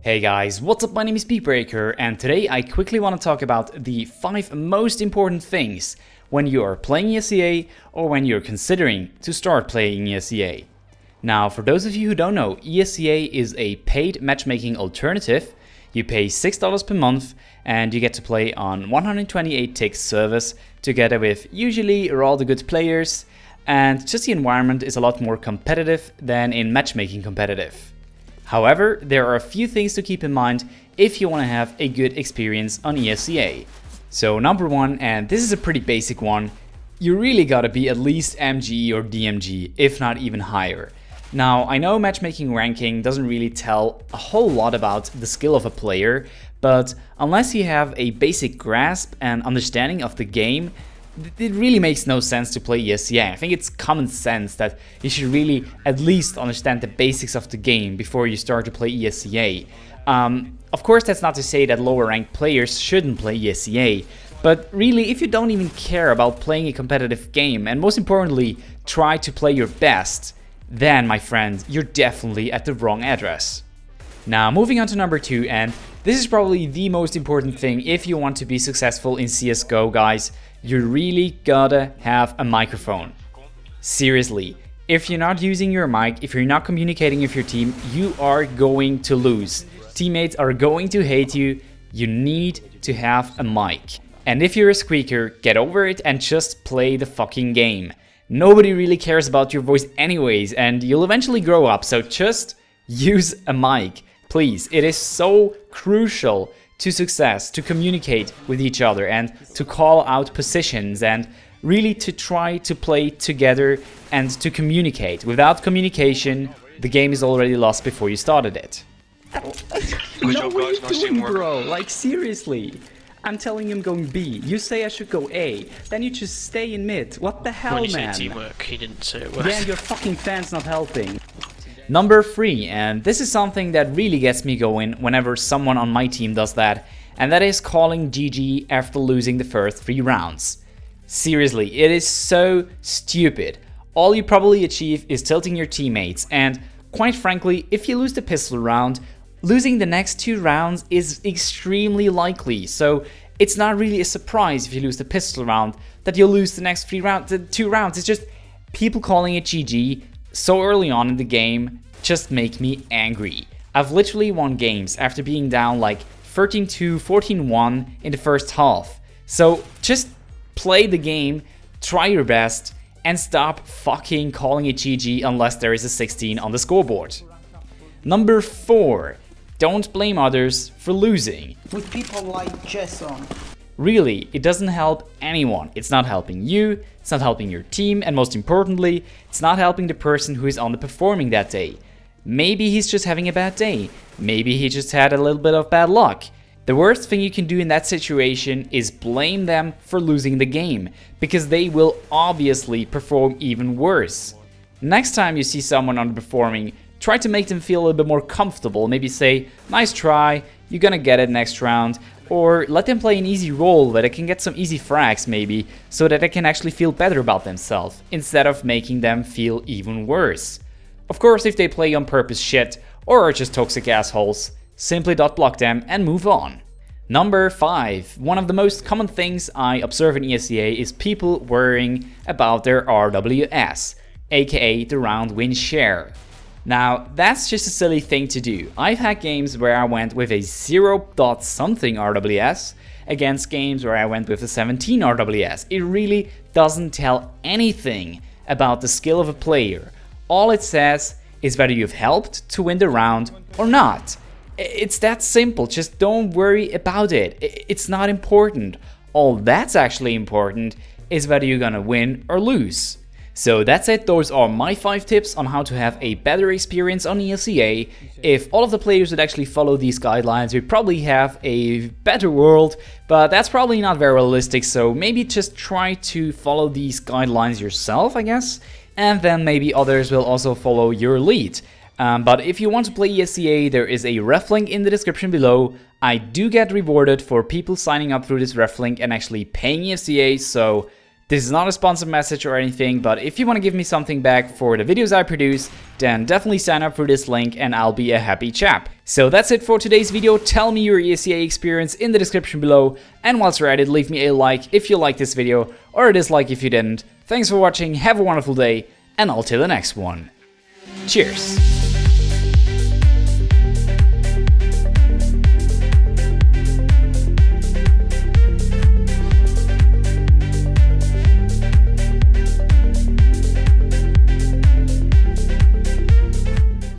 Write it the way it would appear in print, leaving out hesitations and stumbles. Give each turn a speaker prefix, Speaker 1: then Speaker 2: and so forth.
Speaker 1: Hey guys, what's up? My name is Breaker, and today I quickly want to talk about the 5 most important things when you are playing ESEA or when you're considering to start playing ESEA. Now, for those of you who don't know, ESEA is a paid matchmaking alternative. You pay $6 per month and you get to play on 128 tick servers together with usually all the good players, and just the environment is a lot more competitive than in matchmaking competitive. However, there are a few things to keep in mind if you want to have a good experience on ESEA. So number one, and this is a pretty basic one, you really gotta be at least MG or DMG, if not even higher. Now, I know matchmaking ranking doesn't really tell a whole lot about the skill of a player, but unless you have a basic grasp and understanding of the game, it really makes no sense to play ESEA. I think it's common sense that you should really at least understand the basics of the game before you start to play ESEA. Of course, that's not to say that lower ranked players shouldn't play ESEA, but really, if you don't even care about playing a competitive game, and most importantly, try to play your best, then, my friend, you're definitely at the wrong address. Now, moving on to number 2, and this is probably the most important thing if you want to be successful in CSGO, guys. You really gotta have a microphone. Seriously, if you're not using your mic, if you're not communicating with your team, you are going to lose. Teammates are going to hate you. You need to have a mic. And if you're a squeaker, get over it and just play the fucking game. Nobody really cares about your voice anyways, and you'll eventually grow up, so just use a mic. Please, it is so crucial to success, to communicate with each other and to call out positions and really to try to play together and to communicate. Without communication, the game is already lost before you started it.
Speaker 2: No, what are you doing, bro? Like, seriously. I'm telling him going B. You say I should go A. Then you just stay in mid. What the hell, man?
Speaker 3: When you say teamwork, he didn't say it was.
Speaker 2: Yeah, and your fucking fans not helping.
Speaker 1: Number 3, and this is something that really gets me going whenever someone on my team does that, and that is calling GG after losing the first 3 rounds. Seriously, it is so stupid. All you probably achieve is tilting your teammates, and quite frankly, if you lose the pistol round, losing the next 2 rounds is extremely likely, so it's not really a surprise if you lose the pistol round that you'll lose the next 2 rounds. It's just people calling it GG so early on in the game just make me angry. I've literally won games after being down like 13-2, 14-1 in the first half. So just play the game, try your best, and stop fucking calling it GG unless there is a 16 on the scoreboard. Number 4. Don't blame others for losing.
Speaker 4: With people like Jason.
Speaker 1: Really, it doesn't help anyone. It's not helping you, it's not helping your team, and most importantly, it's not helping the person who is underperforming that day. Maybe he's just having a bad day. Maybe he just had a little bit of bad luck. The worst thing you can do in that situation is blame them for losing the game, because they will obviously perform even worse. Next time you see someone underperforming, try to make them feel a little bit more comfortable. Maybe say, nice try, you're gonna get it next round. Or let them play an easy role where they can get some easy frags maybe, so that they can actually feel better about themselves, instead of making them feel even worse. Of course, if they play on purpose shit, or are just toxic assholes, simply dot block them and move on. Number 5. One of the most common things I observe in ESEA is people worrying about their RWS, aka the round win share. Now, that's just a silly thing to do. I've had games where I went with a 0 dot something RWS against games where I went with a 17 RWS. It really doesn't tell anything about the skill of a player. All it says is whether you've helped to win the round or not. It's that simple, just don't worry about it. It's not important. All that's actually important is whether you're gonna win or lose. So that's it, those are my 5 tips on how to have a better experience on ESEA. If all of the players would actually follow these guidelines, we'd probably have a better world, but that's probably not very realistic, so maybe just try to follow these guidelines yourself, I guess, and then maybe others will also follow your lead. But if you want to play ESEA, there is a ref link in the description below. I do get rewarded for people signing up through this ref link and actually paying ESEA, so This is not a sponsored message or anything, but if you want to give me something back for the videos I produce, then definitely sign up for this link and I'll be a happy chap. So that's it for today's video. Tell me your ESEA experience in the description below, and whilst you're at it, leave me a like if you liked this video, or a dislike if you didn't. Thanks for watching, have a wonderful day, and until the next one. Cheers!